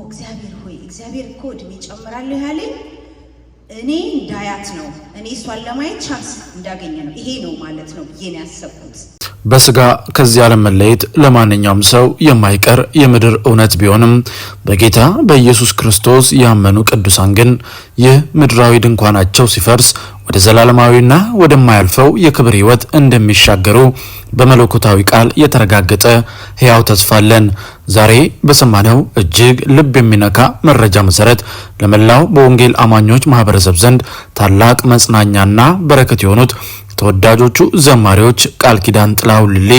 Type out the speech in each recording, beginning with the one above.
እግዚአብሔር ሆይ እግዚአብሔር እኮ እድሜ ጨምራለሁ ያለኝ እኔ እንዳያት ነው እኔ እሷን ለማየት ቻንስ እንዳገኘ ነው ይሄ ነው ማለት ነው ብዬ ነው ያሰብኩት። በስጋ ከዚህ ዓለም መለየት ለማንኛውም ሰው የማይቀር የምድር እውነት ቢሆንም በጌታ በኢየሱስ ክርስቶስ ያመኑ ቅዱሳን ግን ይህ ምድራዊ ድንኳናቸው ሲፈርስ ወደ ዘላለማዊና ወደማያልፈው የክብር ሕይወት እንደሚሻገሩ በመለኮታዊ ቃል የተረጋገጠ ሕያው ተስፋ አለን። ዛሬ በሰማነው እጅግ ልብ የሚነካ መረጃ መሰረት ለመላው በወንጌል አማኞች ማህበረሰብ ዘንድ ታላቅ መጽናኛና በረከት የሆኑት ተወዳጆቹ ዘማሪዎች ቃል ኪዳን ጥላሁን ልሌ፣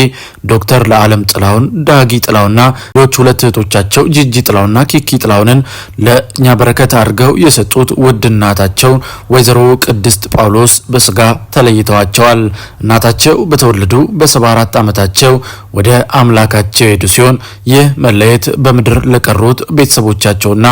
ዶክተር ለዓለም ጥላሁን፣ ዳጊ ጥላሁንና ሌሎች ሁለት እህቶቻቸው ጂጂ ጥላሁንና ኪኪ ጥላሁንን ለኛ በረከት አድርገው የሰጡት ውድ እናታቸው ወይዘሮ ቅድስት ጳውሎስ በስጋ ተለይተዋቸዋል። እናታቸው በተወለዱ በ74 ዓመታቸው ወደ አምላካቸው ሄዱ ሲሆን ይህ መለየት በምድር ለቀሩት ቤተሰቦቻቸውና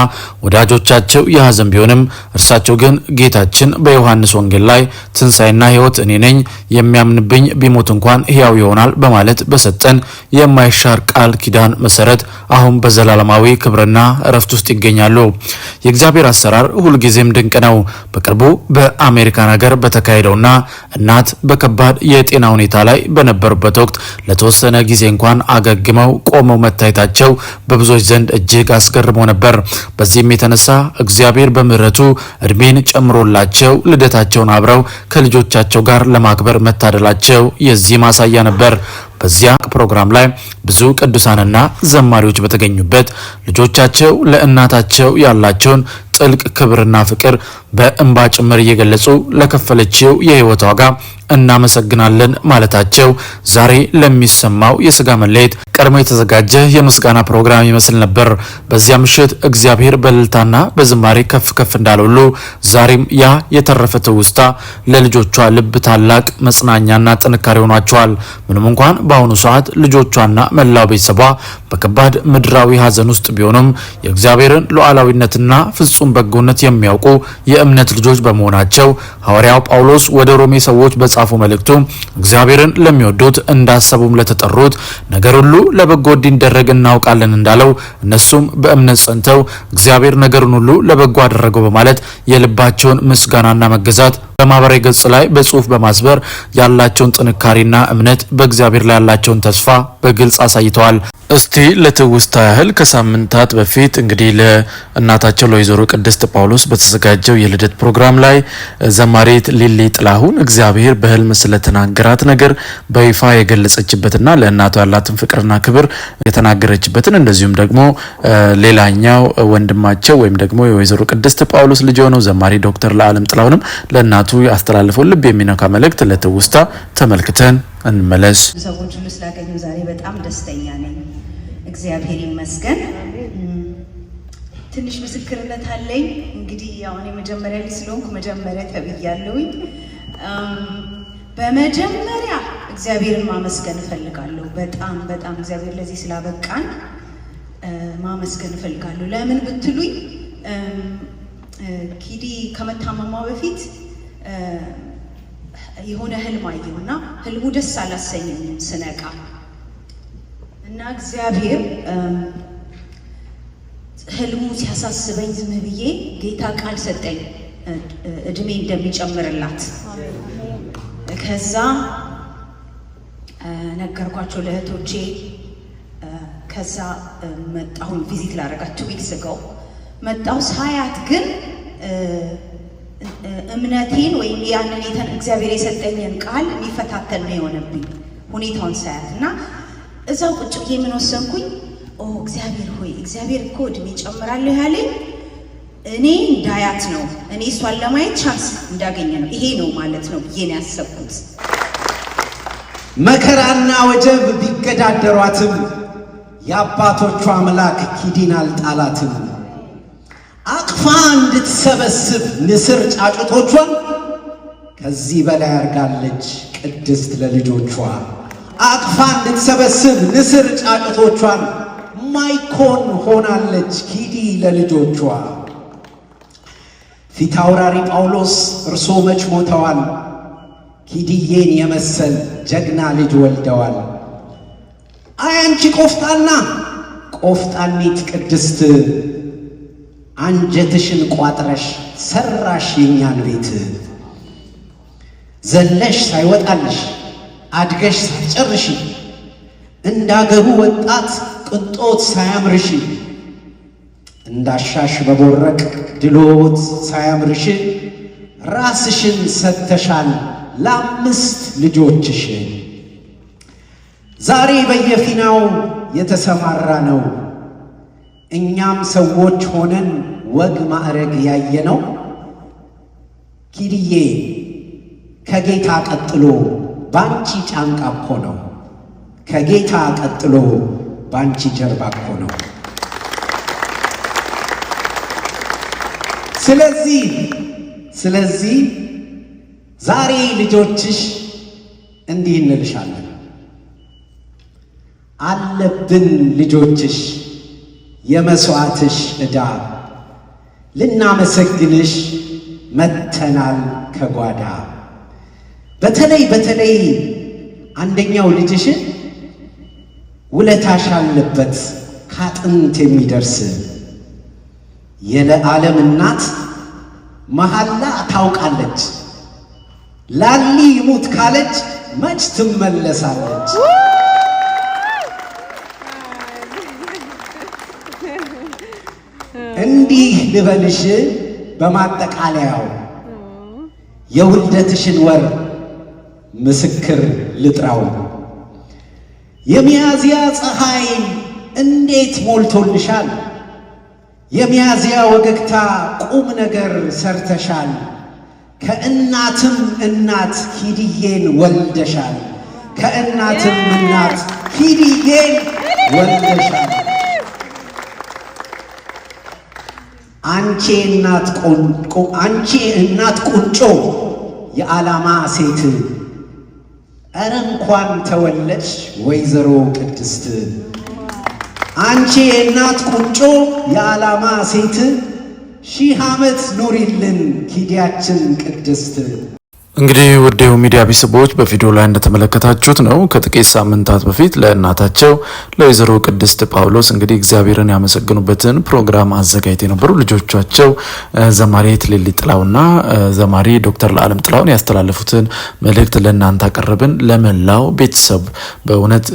ወዳጆቻቸው የሐዘን ቢሆንም እርሳቸው ግን ጌታችን በዮሐንስ ወንጌል ላይ ትንሣኤና ሕይወት እኔ ነኝ የሚያምንብኝ ቢሞት እንኳን ሕያው ይሆናል በማለት በሰጠን የማይሻር ቃል ኪዳን መሰረት አሁን በዘላለማዊ ክብርና እረፍት ውስጥ ይገኛሉ። የእግዚአብሔር አሰራር ሁልጊዜም ድንቅ ነው። በቅርቡ በአሜሪካን ሀገር በተካሄደውና እናት በከባድ የጤና ሁኔታ ላይ በነበሩበት ወቅት ለተወሰነ ጊዜ እንኳን አገግመው ቆመው መታየታቸው በብዙዎች ዘንድ እጅግ አስገርሞ ነበር። በዚህም የተነሳ እግዚአብሔር በምህረቱ እድሜን ጨምሮላቸው ልደታቸውን አብረው ከልጆቻቸው ጋር ለማክበር መታደላቸው የዚህ ማሳያ ነበር። በዚያ ፕሮግራም ላይ ብዙ ቅዱሳንና ዘማሪዎች በተገኙበት ልጆቻቸው ለእናታቸው ያላቸውን ጥልቅ ክብርና ፍቅር በእንባ ጭምር እየገለጹ ለከፈለችው የሕይወት ዋጋ እናመሰግናለን ማለታቸው ዛሬ ለሚሰማው የስጋ መለየት ቀድሞ የተዘጋጀ የምስጋና ፕሮግራም ይመስል ነበር። በዚያ ምሽት እግዚአብሔር በእልልታና በዝማሬ ከፍ ከፍ እንዳለሉ ዛሬም ያ የተረፈ ትውስታ ለልጆቿ ልብ ታላቅ መጽናኛና ጥንካሬ ሆኗቸዋል። ምንም እንኳን በአሁኑ ሰዓት ልጆቿና መላው ቤተሰቧ በከባድ ምድራዊ ሐዘን ውስጥ ቢሆኑም የእግዚአብሔርን ሉዓላዊነትና ፍጹም በጎነት የሚያውቁ የእምነት ልጆች በመሆናቸው ሐዋርያው ጳውሎስ ወደ ሮሜ ሰዎች በጻፉ መልእክቱ እግዚአብሔርን ለሚወዱት እንዳሰቡም ለተጠሩት ነገር ሁሉ ለበጎ እንዲደረግ እናውቃለን እንዳለው እነሱም በእምነት ጸንተው እግዚአብሔር ነገርን ሁሉ ለበጎ አደረገው በማለት የልባቸውን ምስጋናና መገዛት በማህበራዊ ገጽ ላይ በጽሁፍ በማስበር ያላቸውን ጥንካሬና እምነት በእግዚአብሔር ላይ ያላቸውን ተስፋ በግልጽ አሳይተዋል። እስቲ ለትውስታ ያህል ከሳምንታት በፊት እንግዲህ ለእናታቸው ለወይዘሮ ቅድስት ጳውሎስ በተዘጋጀው የልደት ፕሮግራም ላይ ዘማሪት ሊሊ ጥላሁን እግዚአብሔር በህልም ስለተናገራት ነገር በይፋ የገለጸችበትና ለእናቷ ያላትን ፍቅርና ክብር የተናገረችበትን እንደዚሁም ደግሞ ሌላኛው ወንድማቸው ወይም ደግሞ የወይዘሮ ቅድስት ጳውሎስ ልጅ ሆነው ዘማሪ ዶክተር ለዓለም ጥላሁንም ለእናቱ ያስተላልፈው ልብ የሚነካ መልእክት ለትውስታ ተመልክተን እንመለስ። ሰዎች ሁሉ ስላገኘሁ ዛሬ በጣም ደስተኛ ነኝ። እግዚአብሔር ይመስገን። ትንሽ ምስክርነት አለኝ። እንግዲህ ያው እኔ መጀመሪያ ላይ ስለሆንኩ መጀመሪያ ተብያለሁኝ። በመጀመሪያ እግዚአብሔርን ማመስገን እፈልጋለሁ። በጣም በጣም እግዚአብሔር ለዚህ ስላበቃን ማመስገን እፈልጋለሁ። ለምን ብትሉኝ ኪዲ ከመታመሟ በፊት የሆነ ህልም አየሁና ህልሙ ደስ አላሰኘኝም ስነቃ እና እግዚአብሔር ህልሙ ሲያሳስበኝ ዝም ብዬ ጌታ ቃል ሰጠኝ እድሜ እንደሚጨምርላት። ከዛ ነገርኳቸው ለእህቶቼ። ከዛ መጣሁኝ ቪዚት ላደርጋቸው ዊክስ አጎ መጣሁ። ሳያት ግን እምነቴን ወይም ያንን እግዚአብሔር የሰጠኝን ቃል የሚፈታተን ነው የሆነብኝ ሁኔታውን ሳያት እና እዛው ቁጭ ብዬ ምን ወሰንኩኝ? እግዚአብሔር ሆይ እግዚአብሔር እኮ እድሜ ጨምራለሁ ያለኝ እኔ እንዳያት ነው እኔ እሷን ለማየት ቻንስ እንዳገኘ ነው ይሄ ነው ማለት ነው ብዬ ነው ያሰብኩት። መከራና ወጀብ ቢገዳደሯትም የአባቶቿ አምላክ ኪዲን አልጣላትም። አቅፋ እንድትሰበስብ ንስር ጫጩቶቿን ከዚህ በላይ አርጋለች ቅድስት ለልጆቿ። አቅፋ እንድትሰበስብ ንስር ጫጩቶቿን ማይኮን ሆናለች ኪዲ ለልጆቿ። ፊት አውራሪ ጳውሎስ እርሶ መች ሞተዋል፣ ኪዲዬን የመሰል ጀግና ልጅ ወልደዋል። አይ አንቺ ቆፍጣና ቆፍጣኒት ቅድስት አንጀትሽን ቋጥረሽ ሰራሽ የኛን ቤት። ዘለሽ ሳይወጣልሽ አድገሽ ሳትጨርሽ እንዳገሩ ወጣት ቅንጦት ሳያምርሽ እንዳሻሽ መቦረቅ ድሎት ሳያምርሽ ራስሽን ሰጥተሻል ለ5 ልጆችሽ። ዛሬ በየፊናው የተሰማራ ነው እኛም ሰዎች ሆነን ወግ ማዕረግ ያየነው። ኪድዬ ከጌታ ቀጥሎ ባንቺ ጫንቃ እኮ ነው፣ ከጌታ ቀጥሎ ባንቺ ጀርባ እኮ ነው። ስለዚህ ዛሬ ልጆችሽ እንዲህ እንልሻለን። አለብን ልጆችሽ የመስዋዕትሽ ዕዳ፣ ልናመሰግንሽ መተናል ከጓዳ። በተለይ አንደኛው ልጅሽን ውለታሽ አለበት ካጥንት የሚደርስ የለዓለም እናት መሐላ ታውቃለች። ላሊ ይሙት ካለች መች ትመለሳለች። እንዲህ ልበልሽ በማጠቃለያው የውልደትሽን ወር ምስክር ልጥራው። የሚያዝያ ፀሐይ እንዴት ሞልቶልሻል፣ የሚያዝያ ወገግታ ቁም ነገር ሰርተሻል። ከእናትም እናት ኪድዬን ወልደሻል፣ ከእናትም እናት ኪድዬን ወልደሻል። አንቺ እናት ቁንጮ የዓላማ ሴት፣ ኧረ እንኳን ተወለድሽ ወይዘሮ ቅድስት። አንቺ እናት ቁንጮ የዓላማ ሴት፣ 1000 ዓመት ኑሪልን ኪዲያችን ቅድስት። እንግዲህ ውድ ሚዲያ ቤተሰቦች በቪዲዮ ላይ እንደተመለከታችሁት ነው ከጥቂት ሳምንታት በፊት ለእናታቸው ለወይዘሮ ቅድስት ጳውሎስ እንግዲህ እግዚአብሔርን ያመሰግኑበትን ፕሮግራም አዘጋጅተው የነበሩ ልጆቻቸው ዘማሪ ሊሊ ጥላውና ዘማሪ ዶክተር ለዓለም ጥላውን ያስተላለፉትን መልእክት ለእናንተ አቀረብን። ለመላው ቤተሰብ በእውነት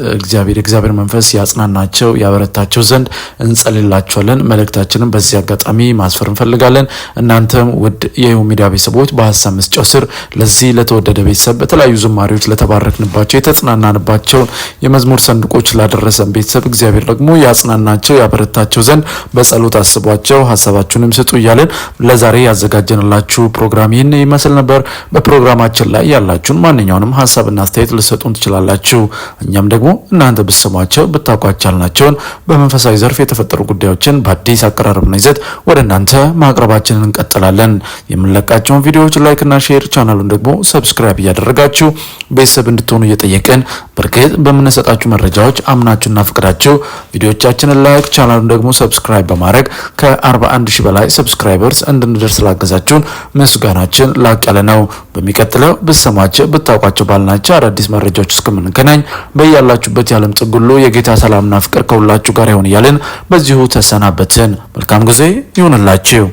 እግዚአብሔር መንፈስ ያጽናናቸው ያበረታቸው ዘንድ እንጸልይላቸዋለን። መልእክታችንን በዚህ አጋጣሚ ማስፈር እንፈልጋለን። እናንተም ውድ ሚዲያ ቤተሰቦች በሀሳብ መስጫው ስር ለዚህ ለተወደደ ቤተሰብ በተለያዩ ዝማሬዎች ለተባረክንባቸው የተጽናናንባቸውን የመዝሙር ሰንዱቆች ላደረሰን ቤተሰብ እግዚአብሔር ደግሞ ያጽናናቸው ያበረታቸው ዘንድ በጸሎት አስቧቸው፣ ሀሳባችሁንም ስጡ እያለን ለዛሬ ያዘጋጀንላችሁ ፕሮግራም ይህን ይመስል ነበር። በፕሮግራማችን ላይ ያላችሁን ማንኛውንም ሀሳብና አስተያየት ልሰጡን ትችላላችሁ። እኛም ደግሞ እናንተ ብትሰሟቸው ብታውቋቸው ያልናቸውን በመንፈሳዊ ዘርፍ የተፈጠሩ ጉዳዮችን በአዲስ አቀራረብና ይዘት ወደ እናንተ ማቅረባችንን እንቀጥላለን። የምንለቃቸውን ቪዲዮዎች ላይክና ሼር ቻናሉን ደግሞ ሰብስክራይብ እያደረጋችሁ ቤተሰብ እንድትሆኑ እየጠየቅን በርግጥ በምንሰጣችሁ መረጃዎች አምናችሁና ፍቅዳችሁ ቪዲዮቻችንን ላይክ ቻናሉን ደግሞ ሰብስክራይብ በማድረግ ከ41,000 በላይ ሰብስክራይበርስ እንድንደርስ ስላገዛችሁን ምስጋናችን ላቅ ያለ ነው። በሚቀጥለው ብትሰማቸው ብታውቋቸው ባልናቸው አዳዲስ መረጃዎች እስከምንገናኝ በያላችሁበት የዓለም ጥግ ሁሉ የጌታ ሰላምና ፍቅር ከሁላችሁ ጋር ይሁን እያልን በዚሁ ተሰናበትን። መልካም ጊዜ ይሁንላችሁ።